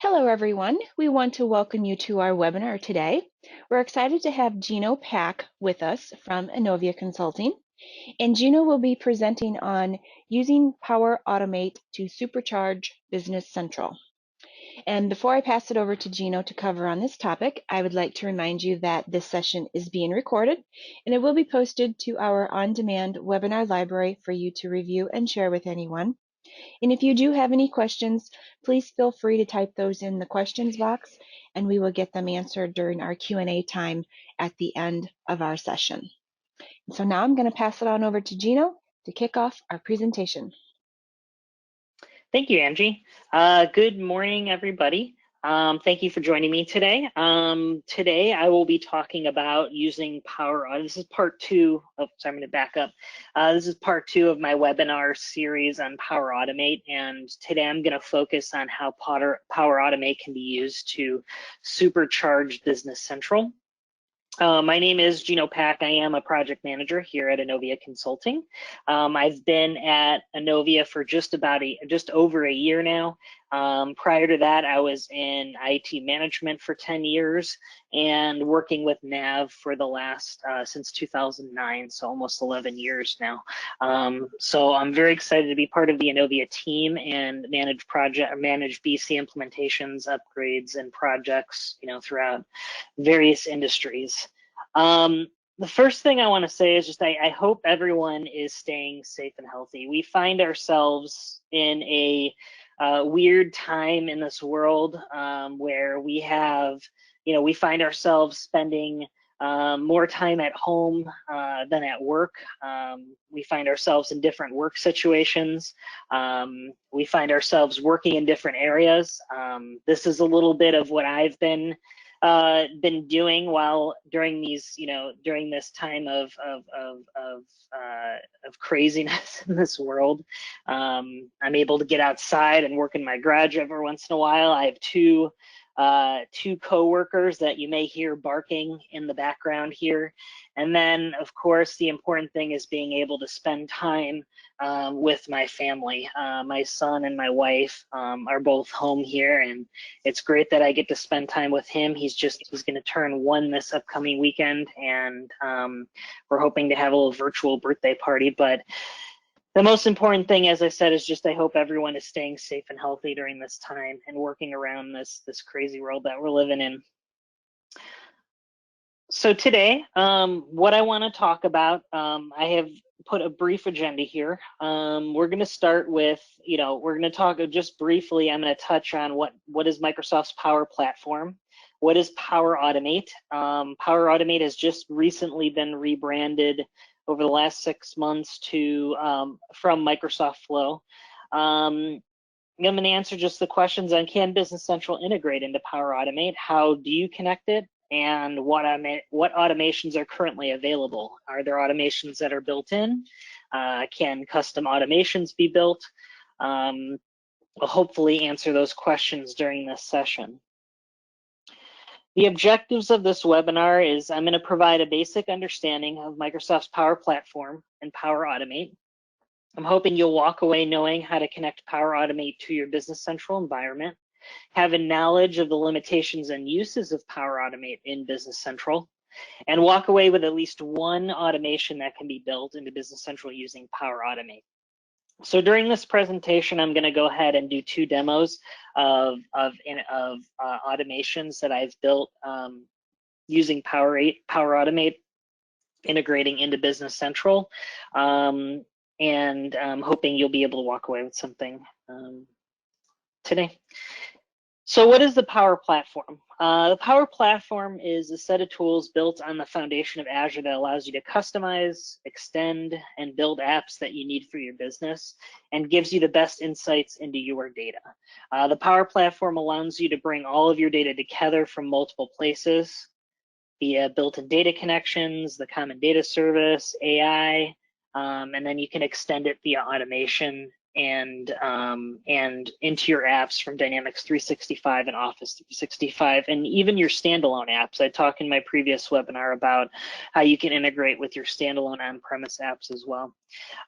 Hello, everyone. We want to welcome you to our webinar today. We're excited to have Gino Pack with us from Innovia Consulting. And Gino will be presenting on using Power Automate to supercharge Business Central. And before I pass it over to Gino to cover on this topic, I would like to remind you that this session is being recorded and it will be posted to our on-demand webinar library for you to review and share with anyone. And if you do have any questions, please feel free to type those in the questions box and we will get them answered during our Q&A time at the end of our session. So now I'm going to pass it on over to Gino to kick off our presentation. Thank you, Angie. Good morning, everybody. Thank you for joining me today. Today, I will be talking about using Power Automate. This is part two of, sorry, I'm going to back up. This is part two of my webinar series on Power Automate. And today I'm going to focus on how Power Automate can be used to supercharge Business Central. My name is Gino Pack. I am a project manager here at Innovia Consulting. I've been at Innovia for just over a year now. Prior to that, I was in IT management for 10 years and working with NAV for the last, since 2009, so almost 11 years now. So I'm very excited to be part of the Innovia team and manage BC implementations, upgrades, and projects, throughout various industries. The first thing I want to say is just I hope everyone is staying safe and healthy. We find ourselves in a weird time in this world where we have, we find ourselves spending more time at home than at work. We find ourselves in different work situations. We find ourselves working in different areas. This is a little bit of what I've been doing during these, during this time of craziness in this world. I'm able to get outside and work in my garage every once in a while. I have two co-workers that you may hear barking in the background here. And then, of course, the important thing is being able to spend time with my family. My son and my wife are both home here, and it's great that I get to spend time with him. He's going to turn 1 this upcoming weekend, and we're hoping to have a little virtual birthday party. But the most important thing, as I said, is just I hope everyone is staying safe and healthy during this time and working around this crazy world that we're living in. So today, what I want to talk about, I have put a brief agenda here. We're going to start with, we're going to talk just briefly. I'm going to touch on what is Microsoft's Power Platform. What is Power Automate? Power Automate has just recently been rebranded over the last 6 months to from Microsoft Flow. I'm going to answer just the questions on can Business Central integrate into Power Automate? How do you connect it? And what automations are currently available? Are there automations that are built in? Can custom automations be built? I'll hopefully answer those questions during this session. The objectives of this webinar is I'm going to provide a basic understanding of Microsoft's Power Platform and Power Automate. I'm hoping you'll walk away knowing how to connect Power Automate to your Business Central environment, have a knowledge of the limitations and uses of Power Automate in Business Central, and walk away with at least one automation that can be built into Business Central using Power Automate. So during this presentation, I'm going to go ahead and do 2 demos of automations that I've built using Power Automate, integrating into Business Central, and I'm hoping you'll be able to walk away with something today. So what is the Power Platform? The Power Platform is a set of tools built on the foundation of Azure that allows you to customize, extend, and build apps that you need for your business and gives you the best insights into your data. The Power Platform allows you to bring all of your data together from multiple places via built-in data connections, the Common Data Service, AI, and then you can extend it via automation and into your apps from Dynamics 365 and Office 365, and even your standalone apps. I talked in my previous webinar about how you can integrate with your standalone on-premise apps as well.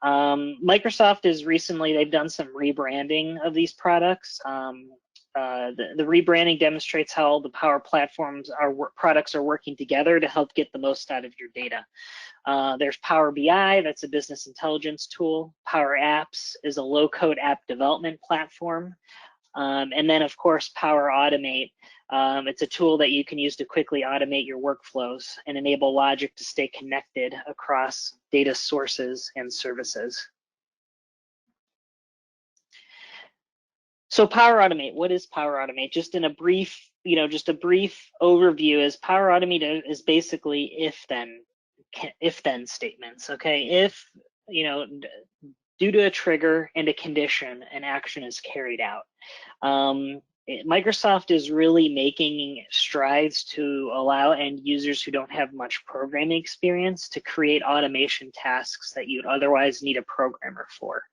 Microsoft is recently, they've done some rebranding of these products. the rebranding demonstrates how the Power Platforms products are working together to help get the most out of your data. There's Power BI, that's a business intelligence tool. Power Apps is a low-code app development platform. And then, of course, Power Automate. It's a tool that you can use to quickly automate your workflows and enable logic to stay connected across data sources and services. So Power Automate, what is Power Automate? Just in a brief, just a brief overview is Power Automate is basically if-then statements, okay? If, due to a trigger and a condition, an action is carried out. Microsoft is really making strides to allow end users who don't have much programming experience to create automation tasks that you'd otherwise need a programmer for.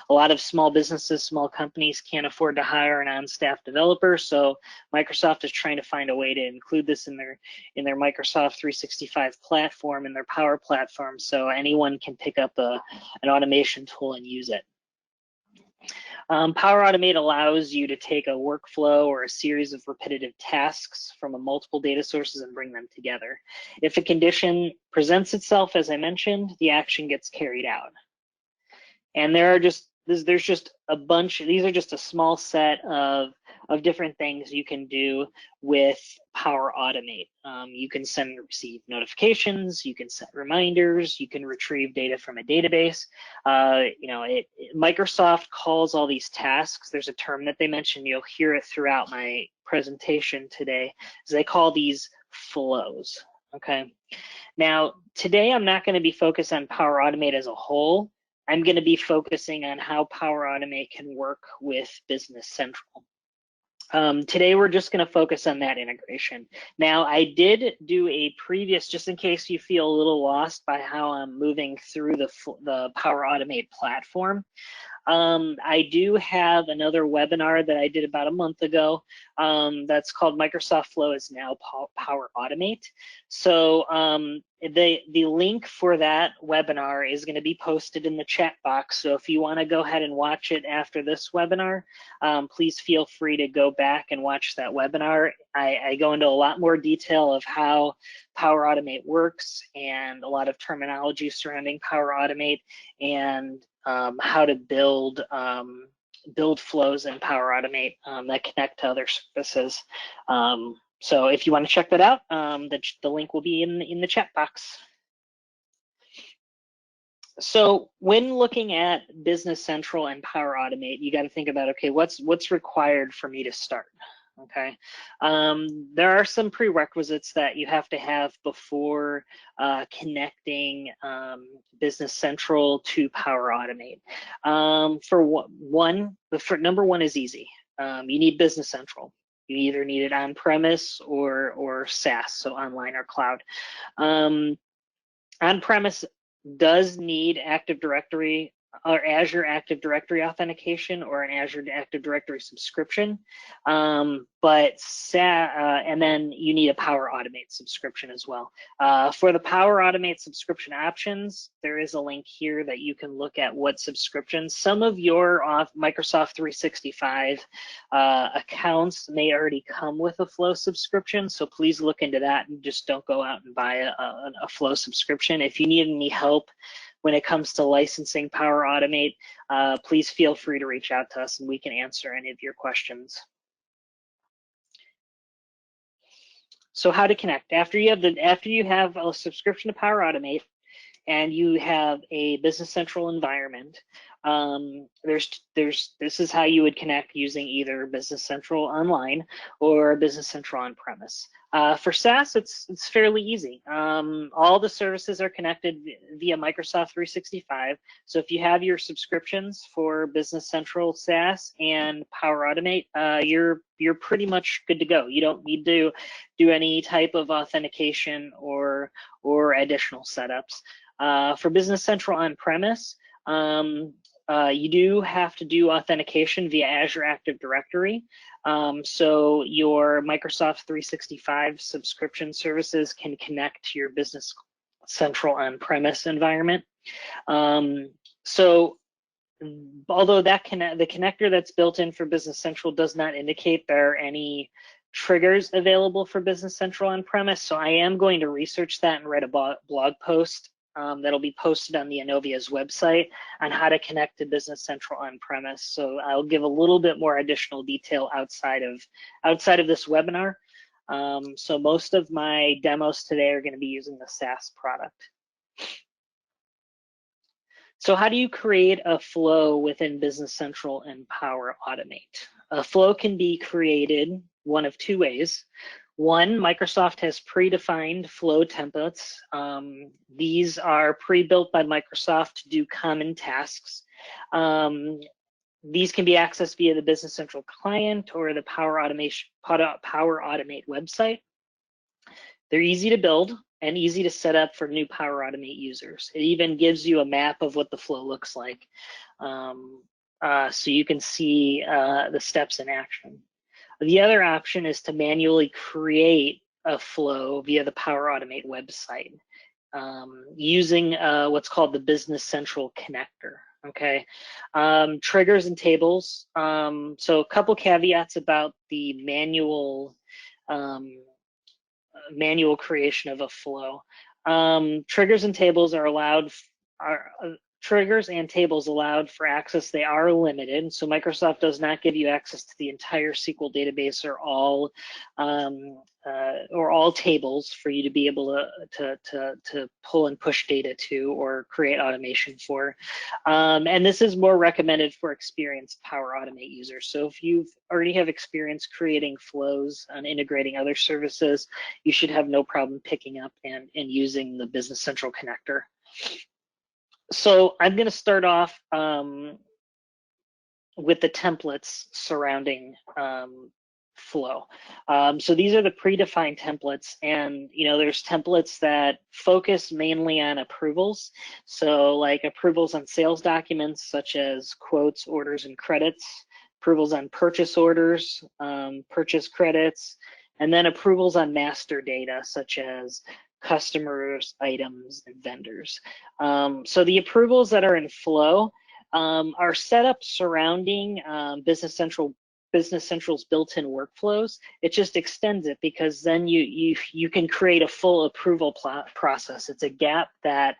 A lot of small businesses, small companies can't afford to hire an on-staff developer, so Microsoft is trying to find a way to include this in their Microsoft 365 platform, in their Power Platform, so anyone can pick up an automation tool and use it. Power Automate allows you to take a workflow or a series of repetitive tasks from multiple data sources and bring them together. If a condition presents itself, as I mentioned, the action gets carried out. And there's just a bunch, these are just a small set of different things you can do with Power Automate. You can send and receive notifications, you can set reminders, you can retrieve data from a database. Microsoft calls all these tasks, there's a term that they mention, you'll hear it throughout my presentation today, is they call these flows, okay? Now, today I'm not gonna be focused on Power Automate as a whole. I'm going to be focusing on how Power Automate can work with Business Central. Today, we're just going to focus on that integration. Now, I did do a previous, just in case you feel a little lost by how I'm moving through the Power Automate platform. I do have another webinar that I did about a month ago that's called Microsoft Flow is Now Power Automate. So the link for that webinar is going to be posted in the chat box. So if you want to go ahead and watch it after this webinar, please feel free to go back and watch that webinar. I go into a lot more detail of how Power Automate works and a lot of terminology surrounding Power Automate and how to build flows in Power Automate that connect to other services. So if you want to check that out, the link will be in the chat box. So when looking at Business Central and Power Automate, you got to think about, okay, what's required for me to start? Okay, there are some prerequisites that you have to have before connecting Business Central to Power Automate. Number one is easy. You need Business Central. You either need it on-premise or SaaS, so online or cloud. On-premise does need Active Directory or Azure Active Directory authentication or an Azure Active Directory subscription, and then you need a Power Automate subscription as well. For the Power Automate subscription options, there is a link here that you can look at what subscriptions. Some of your Microsoft 365 accounts may already come with a Flow subscription, so please look into that and just don't go out and buy a Flow subscription. If you need any help when it comes to licensing Power Automate, please feel free to reach out to us and we can answer any of your questions. So how to connect? After you have a subscription to Power Automate and you have a Business Central environment, this is how you would connect using either Business Central Online or Business Central on-premise. For SaaS, it's fairly easy. All the services are connected via Microsoft 365. So if you have your subscriptions for Business Central SaaS and Power Automate, you're pretty much good to go. You don't need to do any type of authentication or additional setups. For Business Central on-premise, you do have to do authentication via Azure Active Directory. So your Microsoft 365 subscription services can connect to your Business Central on-premise environment. So although the connector that's built in for Business Central does not indicate there are any triggers available for Business Central on-premise. So I am going to research that and write a blog post that'll be posted on the Innovia's website on how to connect to Business Central on-premise. So I'll give a little bit more additional detail outside of this webinar. So most of my demos today are going to be using the SaaS product. So how do you create a flow within Business Central and Power Automate? A flow can be created one of two ways. One, Microsoft has predefined flow templates. These are pre-built by Microsoft to do common tasks. These can be accessed via the Business Central client or the Power Automate website. They're easy to build and easy to set up for new Power Automate users. It even gives you a map of what the flow looks like, so you can see the steps in action. The other option is to manually create a flow via the Power Automate website using what's called the Business Central connector. Okay, triggers and tables. So a couple caveats about the manual creation of a flow. Triggers and tables are allowed. Triggers and tables allowed for access, they are limited. So Microsoft does not give you access to the entire SQL database or all tables for you to be able to pull and push data to or create automation for. And this is more recommended for experienced Power Automate users. So if you already have experience creating flows and integrating other services, you should have no problem picking up and using the Business Central connector. So I'm going to start off with the templates surrounding flow. So these are the predefined templates, and there's templates that focus mainly on approvals. So like approvals on sales documents such as quotes, orders, and credits, approvals on purchase orders, purchase credits, and then approvals on master data such as customers, items, and vendors. So the approvals that are in flow are set up surrounding Business Central's built-in workflows. It just extends it because then you can create a full approval process. It's a gap that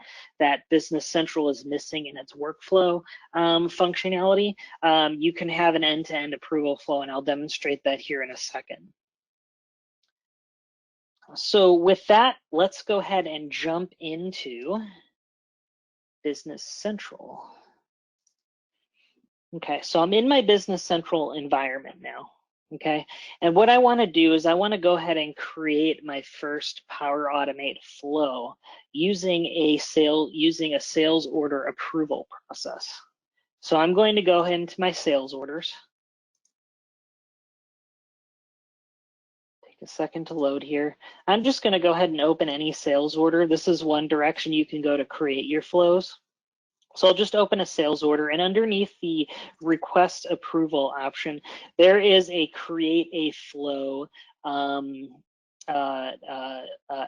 Business Central is missing in its workflow functionality. You can have an end-to-end approval flow, and I'll demonstrate that here in a second. So with that, let's go ahead and jump into Business Central. Okay, so I'm in my Business Central environment now. Okay, and what I want to do is I want to go ahead and create my first Power Automate flow using a sales order approval process. So I'm going to go ahead into my sales orders. A second to load here. I'm just going to go ahead and open any sales order. This is one direction you can go to create your flows. So I'll just open a sales order, and underneath the request approval option, there is a create a flow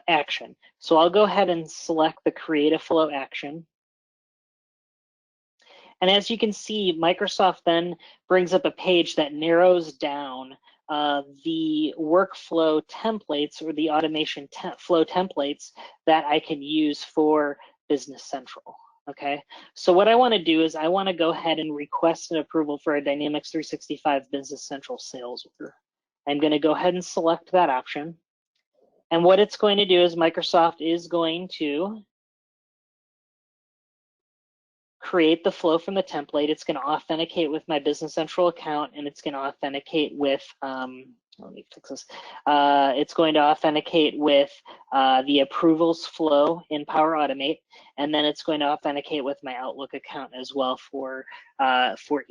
action. So I'll go ahead and select the create a flow action. And as you can see, Microsoft then brings up a page that narrows down the workflow templates or the automation flow templates that I can use for Business Central. Okay, so what I want to do is I want to go ahead and request an approval for a Dynamics 365 Business Central sales order. I'm going to go ahead and select that option. And what it's going to do is Microsoft is going to create the flow from the template. It's going to authenticate with my Business Central account, and it's going to authenticate with, let me fix this. It's going to authenticate with the approvals flow in Power Automate, and then it's going to authenticate with my Outlook account as well for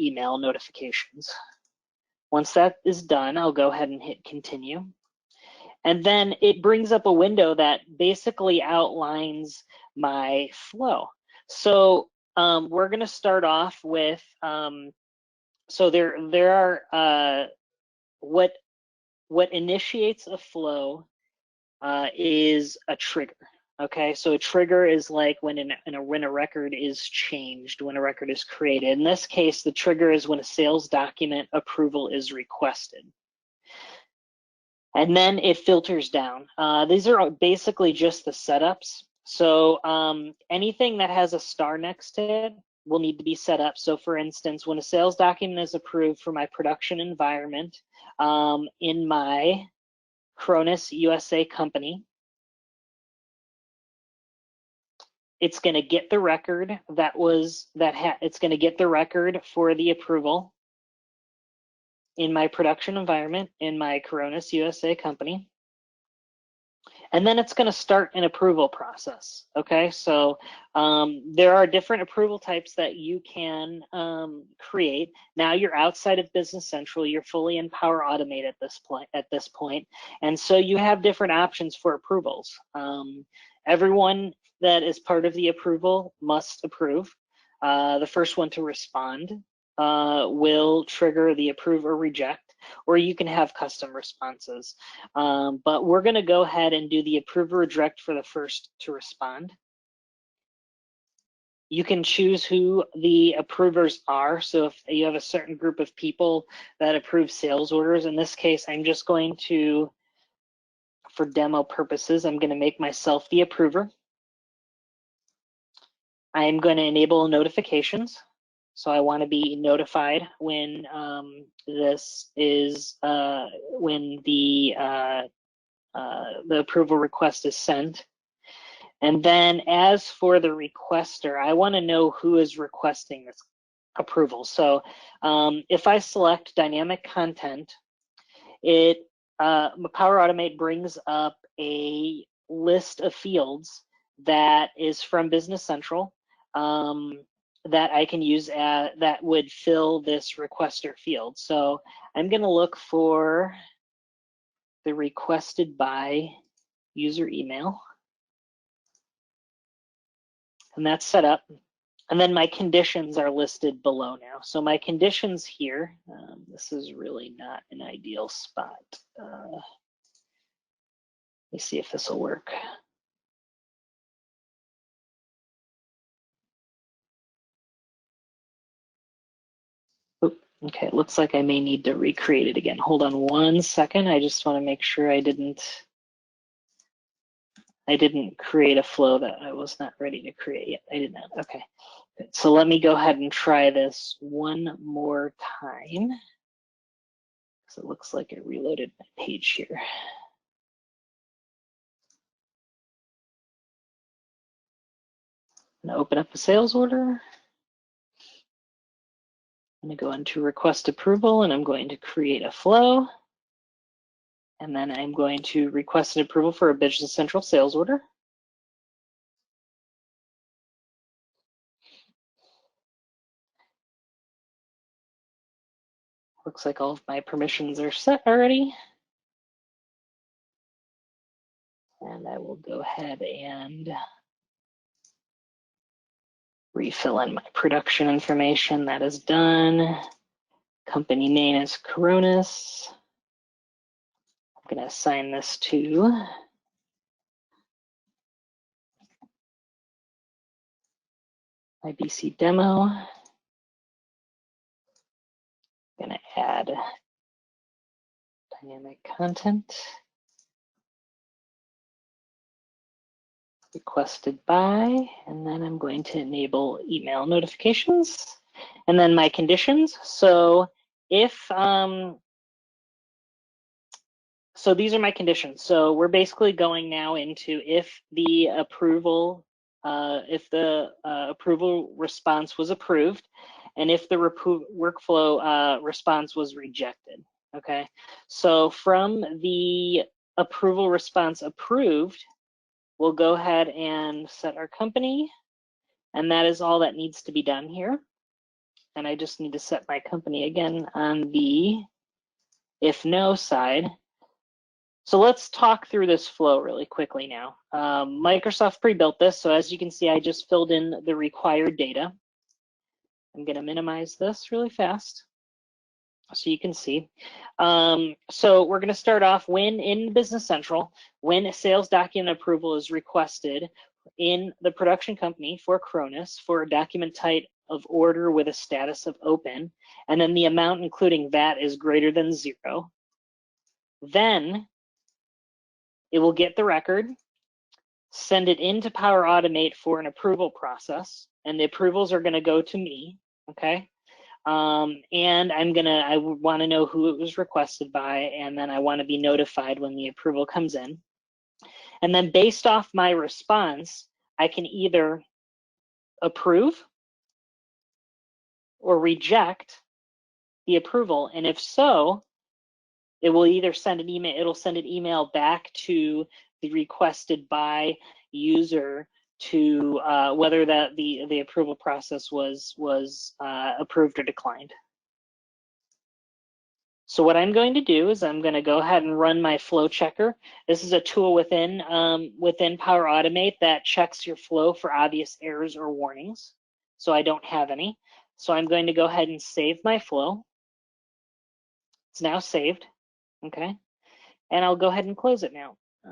email notifications. Once that is done, I'll go ahead and hit continue. And then it brings up a window that basically outlines my flow. So we're going to start off with, so there are, what initiates a flow is a trigger. Okay, so a trigger is like when a record is changed, when a record is created. In this case, the trigger is when a sales document approval is requested. And then it filters down. These are basically just the setups. So anything that has a star next to it will need to be set up. So for instance, when a sales document is approved for my production environment in my Cronus USA company, it's going to get the record it's going to get the record for the approval in my production environment in my Cronus USA company. And then it's going to start an approval process. Okay, so there are different approval types that you can create. Now you're outside of Business Central. You're fully in Power Automate at this point, and so you have different options for approvals. Everyone that is part of the approval must approve. The first one to respond will trigger the approve or reject, or you can have custom responses. But we're going to go ahead and do the approve or reject for the first to respond. You can choose who the approvers are. So if you have a certain group of people that approve sales orders, in this case, I'm just going to, for demo purposes, I'm going to make myself the approver. I'm going to enable notifications. So I want to be notified when when the approval request is sent. And then as for the requester, I want to know who is requesting this approval. So if I select dynamic content, Power Automate brings up a list of fields that is from Business Central that I can use that would fill this requester field. So I'm going to look for the requested by user email. And that's set up. And then my conditions are listed below now. So my conditions here, this is really not an ideal spot. Let me see if this will work. Okay, it looks like I may need to recreate it again. Hold on 1 second. I just want to make sure I didn't create a flow that I was not ready to create yet. I did not. Okay. Good. So let me go ahead and try this one more time, because it looks like it reloaded my page here. I'm going to open up a sales order. I'm going to go into request approval, and I'm going to create a flow. And then I'm going to request an approval for a Business Central sales order. Looks like all of my permissions are set already. And I will go ahead and refill in my production information. That is done. Company name is Cronus. I'm going to assign this to my BC demo. I'm going to add dynamic content. Requested by, and then I'm going to enable email notifications, and then my conditions. So if so these are my conditions. So we're basically going now into if the approval response was approved, and if the workflow response was rejected. Okay, so from the approval response approved, we'll go ahead and set our company, and that is all that needs to be done here. And I just need to set my company again on the if no side. So let's talk through this flow really quickly now. Microsoft pre-built this, so as you can see, I just filled in the required data. I'm going to minimize this really fast. So you can see. So we're going to start off when in Business Central, when a sales document approval is requested in the production company for Cronus for a document type of order with a status of open, and then the amount including VAT is greater than 0. Then it will get the record, send it into Power Automate for an approval process, and the approvals are going to go to me, okay? And I want to know who it was requested by, and then I want to be notified when the approval comes in. And then based off my response, I can either approve or reject the approval. And if so, it will either send an email, it'll send an email back to the requested by user to whether that the approval process was approved or declined. So what I'm going to do is I'm going to go ahead and run my flow checker. This is a tool within Power Automate that checks your flow for obvious errors or warnings. So I don't have any. So I'm going to go ahead and save my flow. It's now saved, okay? And I'll go ahead and close it now. Go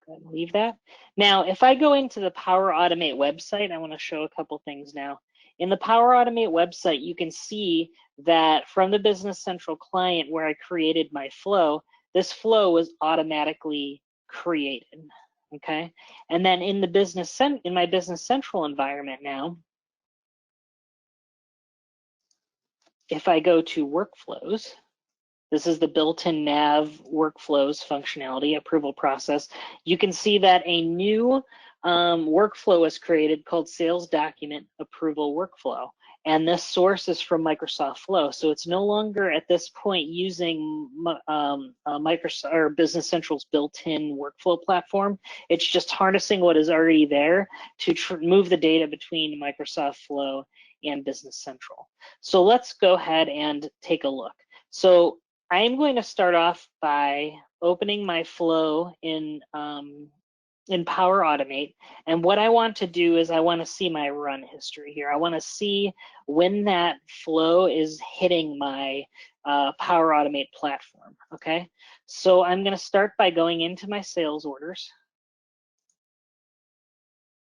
ahead and leave that. Now, if I go into the Power Automate website, I want to show a couple things now. In the Power Automate website, you can see that from the Business Central client where I created my flow, this flow was automatically created, okay? And then in the in my Business Central environment now, if I go to workflows, this is the built-in nav workflows functionality approval process. You can see that a new workflow is created called Sales Document Approval Workflow. And this source is from Microsoft Flow. So it's no longer at this point using Microsoft or Business Central's built-in workflow platform. It's just harnessing what is already there to move the data between Microsoft Flow and Business Central. So let's go ahead and take a look. So I'm going to start off by opening my flow in Power Automate. And what I want to do is I want to see my run history here. I want to see when that flow is hitting my Power Automate platform, okay? So I'm going to start by going into my sales orders.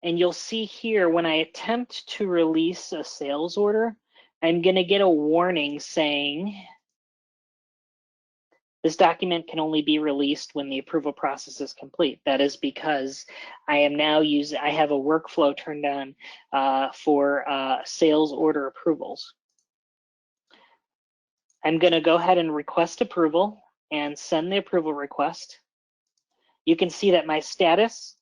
And you'll see here when I attempt to release a sales order, I'm going to get a warning saying, this document can only be released when the approval process is complete. That is because I am now I have a workflow turned on for sales order approvals. I'm going to go ahead and request approval and send the approval request. You can see that my status,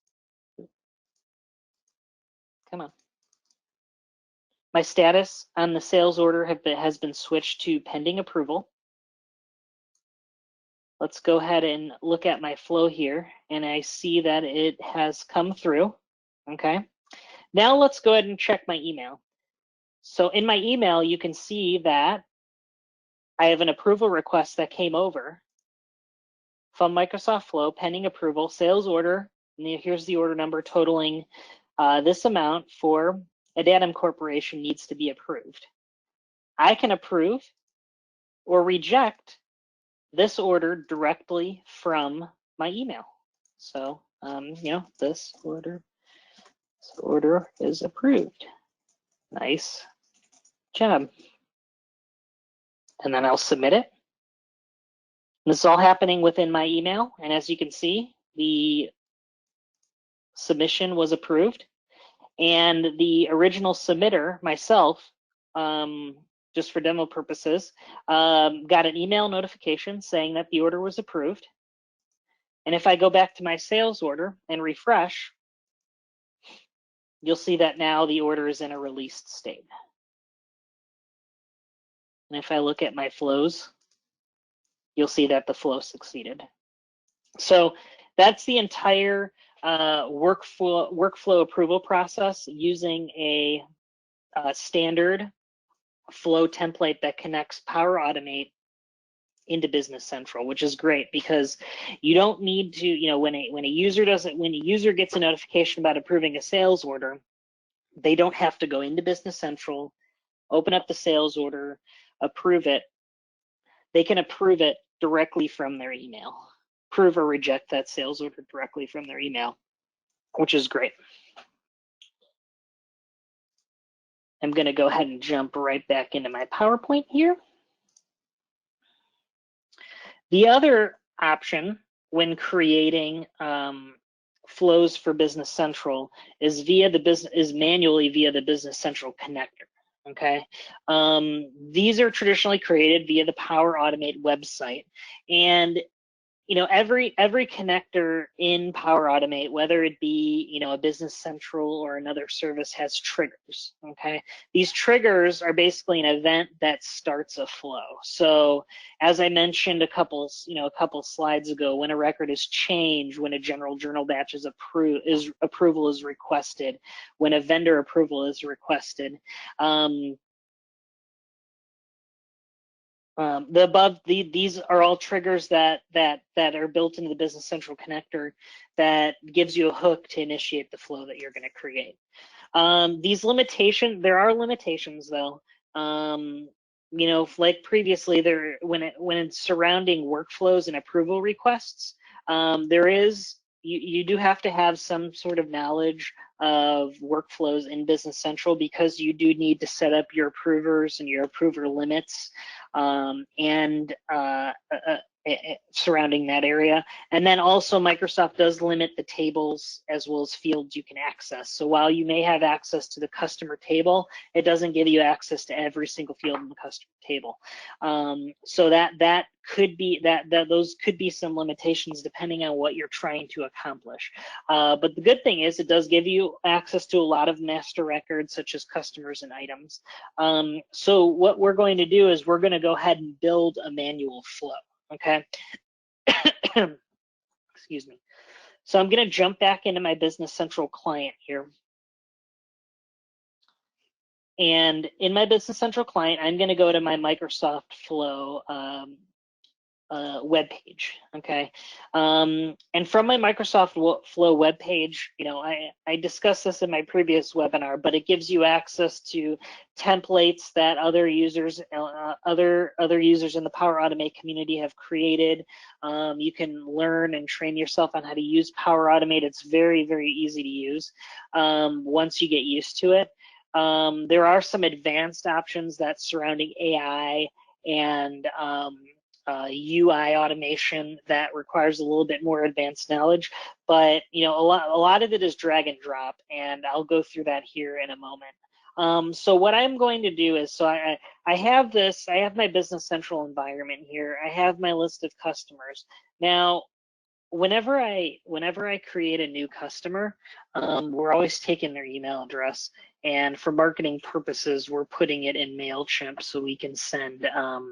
my status on the sales order has been switched to pending approval. Let's go ahead and look at my flow here, and I see that it has come through, okay? Now let's go ahead and check my email. So in my email, you can see that I have an approval request that came over from Microsoft Flow, pending approval, sales order, and here's the order number totaling this amount for Adatum Corporation needs to be approved. I can approve or reject this order directly from my email. So, you know, this order is approved. Nice job. And then I'll submit it. This is all happening within my email. And as you can see, the submission was approved. And the original submitter, myself, just for demo purposes, got an email notification saying that the order was approved. And if I go back to my sales order and refresh, you'll see that now the order is in a released state. And if I look at my flows, you'll see that the flow succeeded. So that's the entire workflow approval process using a standard flow template that connects Power Automate into Business Central, which is great because you don't need to, you know, when a user gets a notification about approving a sales order, they don't have to go into Business Central, open up the sales order, approve it. they can approve it directly from their email, approve or reject that sales order directly from their email, which is great. I'm going to go ahead and jump right back into my PowerPoint here. The other option when creating flows for Business Central is manually via the Business Central connector. Okay, these are traditionally created via the Power Automate website, and every connector in Power Automate, whether it be a Business Central or another service, has triggers. Okay, these triggers are basically an event that starts a flow. So as I mentioned a couple slides ago, when a record is changed, when a general journal batch approval is requested, when a vendor approval is requested, these are all triggers that are built into the Business Central connector that gives you a hook to initiate the flow that you're going to create. There are limitations though. Like previously, when it's surrounding workflows and approval requests, you do have to have some sort of knowledge of workflows in Business Central, because you do need to set up your approvers and your approver limits surrounding that area. And then also Microsoft does limit the tables as well as fields you can access. So while you may have access to the customer table, it doesn't give you access to every single field in the customer table. So those could be some limitations depending on what you're trying to accomplish. But the good thing is it does give you access to a lot of master records, such as customers and items. So what we're going to do is we're going to go ahead and build a manual flow. Okay. Excuse me. So I'm going to jump back into my Business Central client here. And in my Business Central client, I'm going to go to my Microsoft Flow web page. Okay, and from my Microsoft Flow web page, I discussed this in my previous webinar, but it gives you access to templates that other users in the Power Automate community have created. You can learn and train yourself on how to use Power Automate. It's very, very easy to use once you get used to it. There are some advanced options that's surrounding AI and UI automation that requires a little bit more advanced knowledge, but a lot of it is drag and drop, and I'll go through that here in a moment. So what I'm going to do is, I have my Business Central environment here. I have my list of customers. Now, whenever I create a new customer, we're always taking their email address, and for marketing purposes, we're putting it in MailChimp so we can send out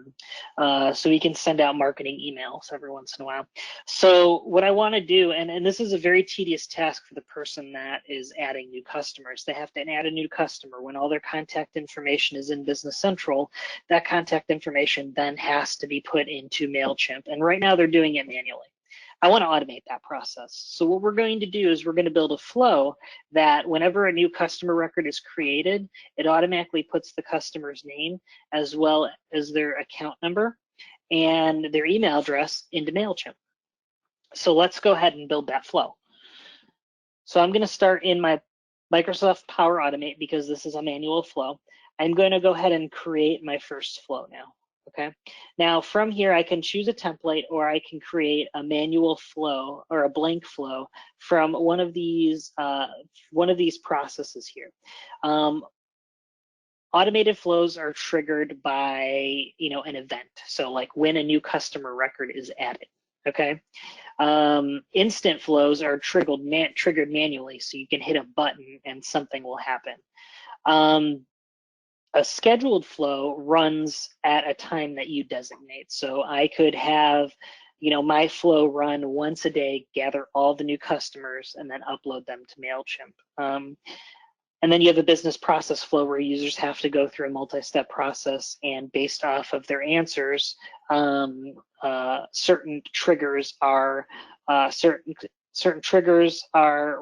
marketing emails every once in a while. So what I want to do, and this is a very tedious task for the person that is adding new customers. They have to add a new customer when all their contact information is in Business Central. That contact information then has to be put into MailChimp, and right now they're doing it manually. I want to automate that process. So what we're going to do is we're going to build a flow that whenever a new customer record is created, it automatically puts the customer's name as well as their account number and their email address into MailChimp. So let's go ahead and build that flow. So I'm going to start in my Microsoft Power Automate because this is a manual flow. I'm going to go ahead and create my first flow now. Okay, now from here I can choose a template, or I can create a manual flow or a blank flow from one of these processes here. Automated flows are triggered by an event, so like when a new customer record is added. Okay, instant flows are triggered manually, so you can hit a button and something will happen. A scheduled flow runs at a time that you designate. So I could have, my flow run once a day, gather all the new customers, and then upload them to MailChimp. And then you have a business process flow where users have to go through a multi-step process, and based off of their answers, certain triggers are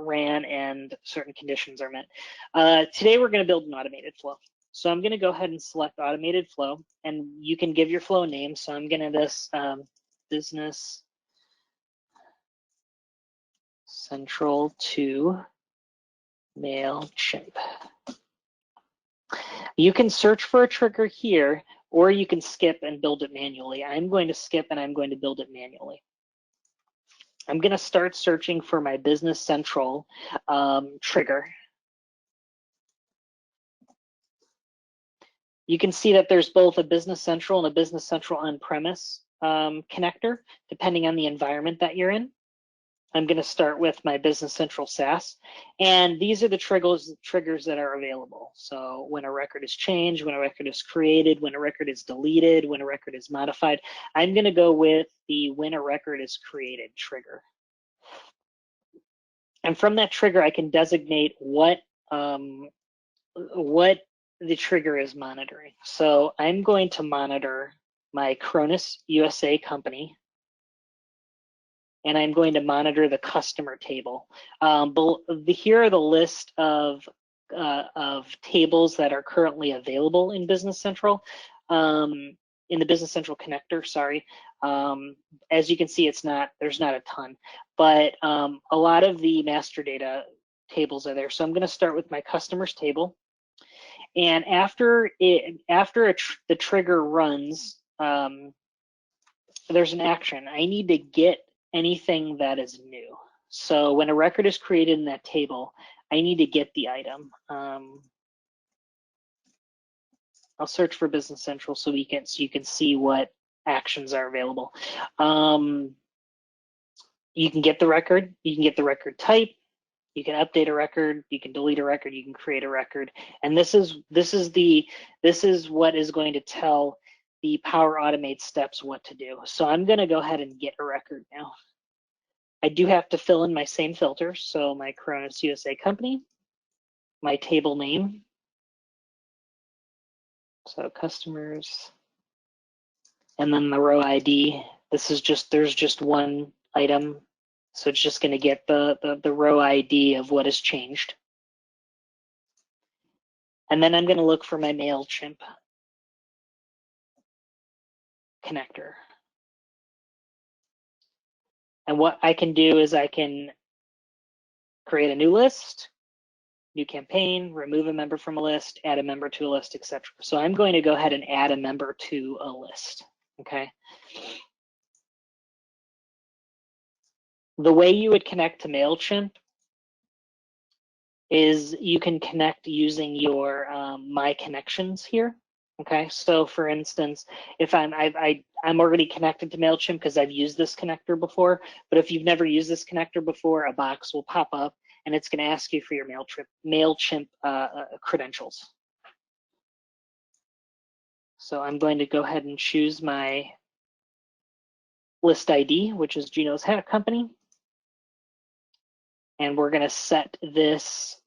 ran and certain conditions are met. Today we're going to build an automated flow. So I'm going to go ahead and select automated flow, and you can give your flow name. So I'm going to this business central to MailChimp. You can search for a trigger here, or you can skip and build it manually. I'm going to skip and I'm going to build it manually. I'm going to start searching for my Business Central trigger. You can see that there's both a Business Central and a Business Central on-premise connector, depending on the environment that you're in. I'm going to start with my Business Central SaaS, and these are the triggers that are available. So when a record is changed, when a record is created, when a record is deleted, when a record is modified, I'm going to go with the when a record is created trigger. And from that trigger, I can designate what the trigger is monitoring. So I'm going to monitor my Cronus USA company, and I'm going to monitor the customer table. Here are the list of tables that are currently available in Business Central, in the Business Central connector, sorry. As you can see, there's not a ton, but a lot of the master data tables are there. So I'm going to start with my customers table. And after the trigger runs, there's an action. I need to get anything that is new. So when a record is created in that table, I need to get the item. I'll search for Business Central so you can see what actions are available. You can get the record. You can get the record type. You can update a record, you can delete a record, you can create a record. And this is what is going to tell the Power Automate steps what to do. So I'm going to go ahead and get a record now. I do have to fill in my same filters. So my Cronus USA company, my table name. So customers, and then the row ID. There's just one item. So it's just going to get the row ID of what has changed. And then I'm going to look for my MailChimp connector. And what I can do is I can create a new list, new campaign, remove a member from a list, add a member to a list, etc. So I'm going to go ahead and add a member to a list, okay? The way you would connect to MailChimp is you can connect using your My Connections here. Okay, so for instance, if I'm already connected to MailChimp because I've used this connector before, but if you've never used this connector before, a box will pop up and it's going to ask you for your MailChimp credentials. So I'm going to go ahead and choose my list ID, which is Gino's Hat Company, and we're going to set this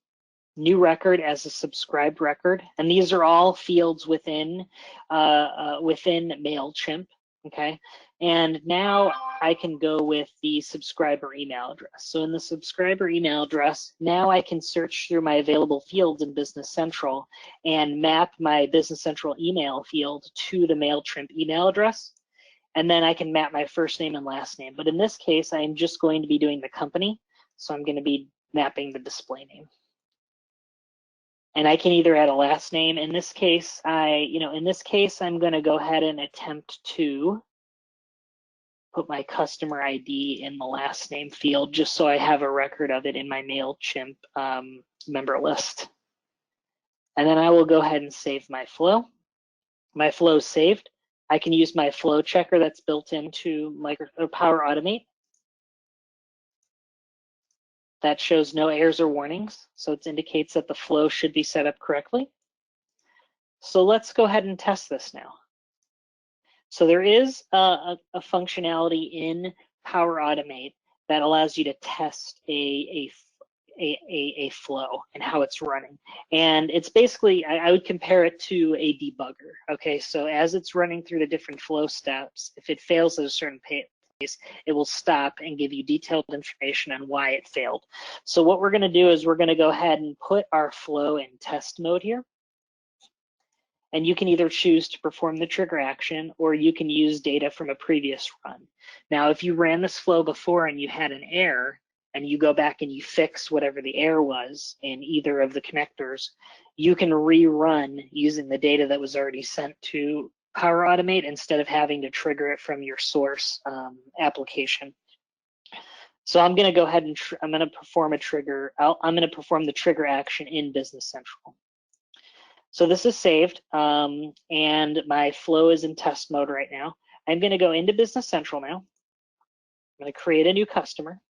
new record as a subscribed record, and these are all fields within MailChimp, okay? And now I can go with the subscriber email address. So in the subscriber email address, now I can search through my available fields in Business Central and map my Business Central email field to the MailChimp email address, and then I can map my first name and last name. But in this case, I'm just going to be doing the company, so I'm going to be mapping the display name. And I can either add a last name. In this case, I'm going to go ahead and attempt to put my customer ID in the last name field, just so I have a record of it in my MailChimp member list. And then I will go ahead and save my flow. My flow is saved. I can use my flow checker that's built into Power Automate. That shows no errors or warnings, so it indicates that the flow should be set up correctly. So let's go ahead and test this now. So there is a functionality in Power Automate that allows you to test a flow and how it's running. And it's basically, I would compare it to a debugger. Okay, so as it's running through the different flow steps, if it fails at a certain pace, it will stop and give you detailed information on why it failed. So what we're going to do is we're going to go ahead and put our flow in test mode here. And you can either choose to perform the trigger action, or you can use data from a previous run. Now, if you ran this flow before and you had an error, and you go back and you fix whatever the error was in either of the connectors, you can rerun using the data that was already sent to Power Automate instead of having to trigger it from your source application. So I'm going to go ahead and I'm going to perform a trigger. I'm going to perform the trigger action in Business Central. So this is saved, and my flow is in test mode right now. I'm going to go into Business Central now. I'm going to create a new customer.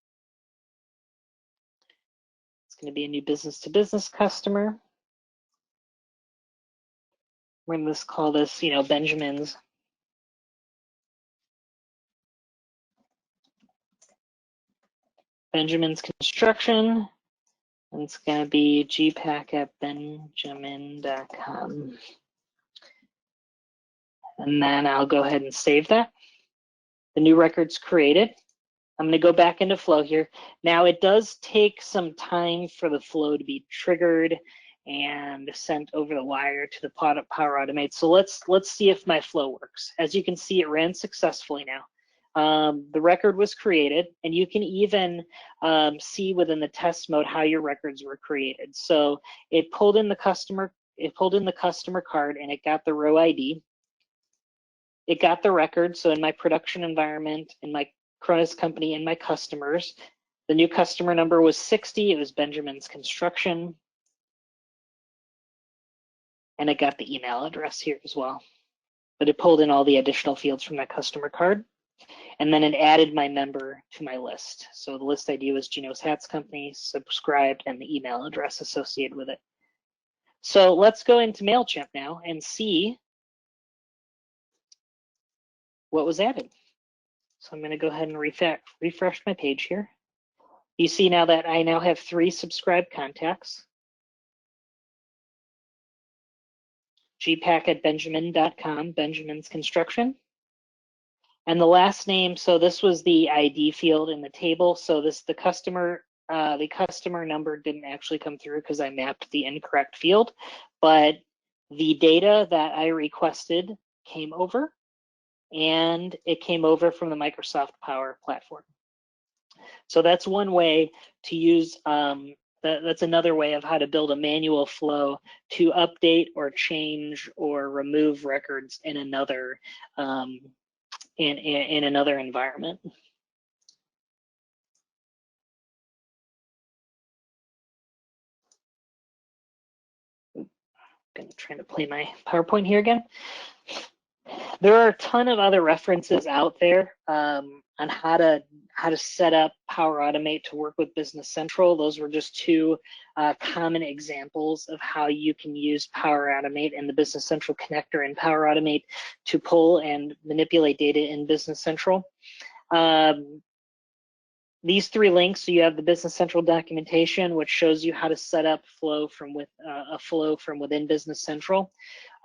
It's going to be a new business-to-business customer. We're going to call this, Benjamin's Construction. And it's going to be gpack@benjamin.com. And then I'll go ahead and save that. The new record's created. I'm going to go back into flow here. Now, it does take some time for the flow to be triggered and sent over the wire to the Power Automate. So let's see if my flow works. As you can see, it ran successfully now. The record was created, and you can even see within the test mode how your records were created. So it pulled in the customer card, and it got the row ID. It got the record. So in my production environment, in my Cronus company, and my customers, the new customer number was 60. It was Benjamin's Construction. And it got the email address here as well. But it pulled in all the additional fields from that customer card. And then it added my member to my list. So the list ID was Gino's Hats Company, subscribed, and the email address associated with it. So let's go into MailChimp now and see what was added. So I'm going to go ahead and refresh my page here. You see now that I now have 3 subscribed contacts. gpack@benjamin.com, Benjamin's Construction. And the last name, so this was the ID field in the table. So the customer number didn't actually come through because I mapped the incorrect field, but the data that I requested came over, and it came over from the Microsoft Power Platform. So that's one way to use, that's another way of how to build a manual flow to update or change or remove records in another in another environment. I'm trying to play my PowerPoint here again. There are a ton of other references out there on how to set up Power Automate to work with Business Central. Those were just 2 common examples of how you can use Power Automate and the Business Central connector in Power Automate to pull and manipulate data in Business Central. These 3 links, so you have the Business Central documentation, which shows you how to set up flow from a flow from within Business Central.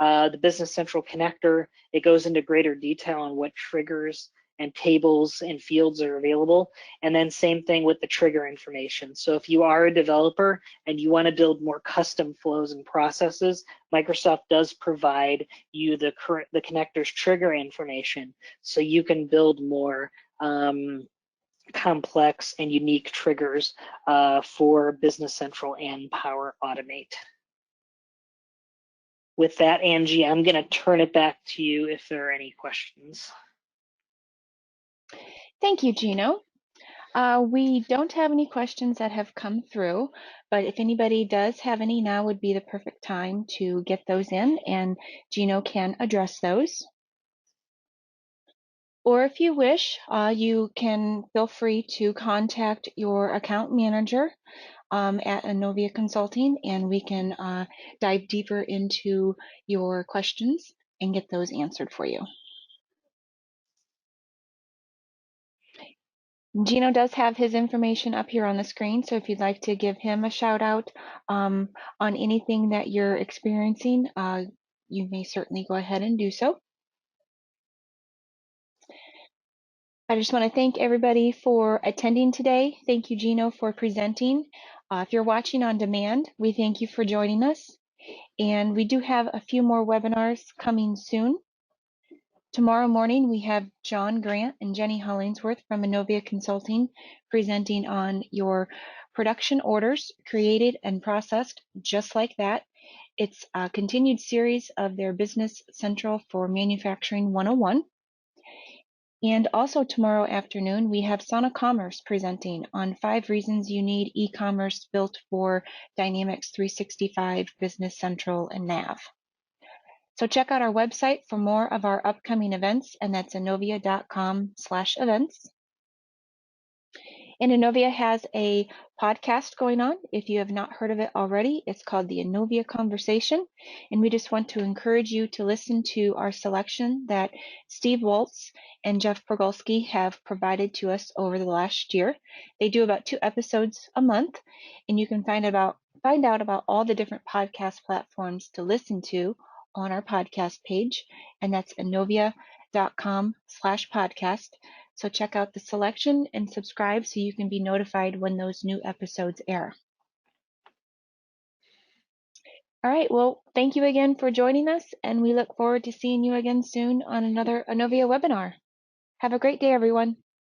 The Business Central connector, it goes into greater detail on what triggers and tables and fields are available. And then same thing with the trigger information. So if you are a developer and you want to build more custom flows and processes, Microsoft does provide you the connector's trigger information, so you can build more complex and unique triggers for Business Central and Power Automate. With that, Angie, I'm going to turn it back to you if there are any questions. Thank you, Gino. We don't have any questions that have come through, but if anybody does have any, now would be the perfect time to get those in, and Gino can address those. Or if you wish, you can feel free to contact your account manager at Innovia Consulting, and we can dive deeper into your questions and get those answered for you. Gino does have his information up here on the screen, so if you'd like to give him a shout out on anything that you're experiencing, you may certainly go ahead and do so. I just want to thank everybody for attending today. Thank you, Gino, for presenting. If you're watching on demand, we thank you for joining us. And we do have a few more webinars coming soon. Tomorrow morning, we have John Grant and Jenny Hollingsworth from Innovia Consulting presenting on your production orders created and processed just like that. It's a continued series of their Business Central for Manufacturing 101. And also tomorrow afternoon, we have Sana Commerce presenting on 5 reasons you need e-commerce built for Dynamics 365, Business Central, and Nav. So check out our website for more of our upcoming events, and that's innovia.com/events. And Innovia has a podcast going on. If you have not heard of it already, it's called the Innovia Conversation. And we just want to encourage you to listen to our selection that Steve Waltz and Jeff Progolski have provided to us over the last year. They do about 2 episodes a month, and you can find out about all the different podcast platforms to listen to on our podcast page, and that's innovia.com/podcast. So check out the selection and subscribe so you can be notified when those new episodes air. All right, well, thank you again for joining us, and we look forward to seeing you again soon on another Innovia webinar. Have a great day, everyone.